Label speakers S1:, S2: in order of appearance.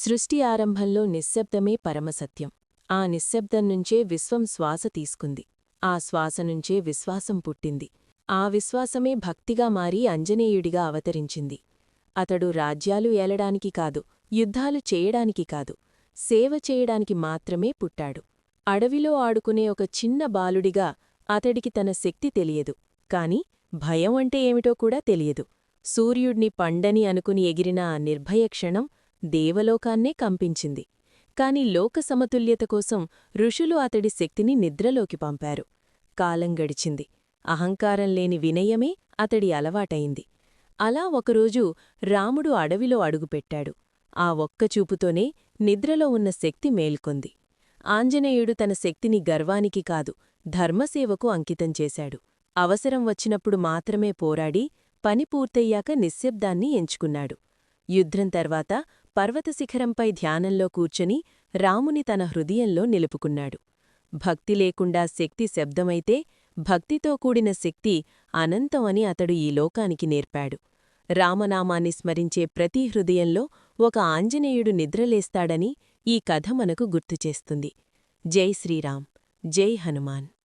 S1: సృష్టి ఆరంభంలో నిశ్శబ్దమే పరమసత్యం. ఆ నిశ్శబ్దం నుంచే విశ్వం శ్వాస తీసుకుంది. ఆ శ్వాస నుంచే విశ్వాసం పుట్టింది. ఆ విశ్వాసమే భక్తిగా మారి అంజనేయుడిగా అవతరించింది. అతడు రాజ్యాలు ఏలడానికి కాదు, యుద్ధాలు చేయడానికి కాదు, సేవ చేయడానికి మాత్రమే పుట్టాడు. అడవిలో ఆడుకునే ఒక చిన్న బాలుడిగా అతడికి తన శక్తి తెలియదు, కాని భయం అంటే ఏమిటో కూడా తెలియదు. సూర్యుడ్ని పండని అనుకుని ఎగిరిన ఆ నిర్భయక్షణం దేవలోకాన్నే కంపించింది. కాని లోక సమతుల్యత కోసం ఋషులు అతడి శక్తిని నిద్రలోకి పంపారు. కాలం గడిచింది. అహంకారం లేని వినయమే అతడి అలవాటయింది. అలా ఒకరోజు రాముడు అడవిలో అడుగుపెట్టాడు. ఆ ఒక్కచూపుతోనే నిద్రలో ఉన్న శక్తి మేల్కొంది. ఆంజనేయుడు తన శక్తిని గర్వానికి కాదు, ధర్మసేవకు అంకితం చేశాడు. అవసరం వచ్చినప్పుడు మాత్రమే పోరాడి, పని పూర్తయ్యాక నిశ్శబ్దాన్ని ఎంచుకున్నాడు. యుద్ధం తర్వాత పర్వతశిఖరంపై ధ్యానంలో కూర్చొని రాముని తన హృదయంలో నిలుపుకున్నాడు. భక్తి లేకుండా శక్తి శబ్దమైతే, భక్తితో కూడిన శక్తి అనంతం అని అతడు ఈ లోకానికి నేర్పాడు. రామనామాన్ని స్మరించే ప్రతి హృదయంలో ఒక ఆంజనేయుడు నిద్రలేస్తాడని ఈ కథ మనకు గుర్తుచేస్తుంది. జై శ్రీరామ్, జై హనుమాన్.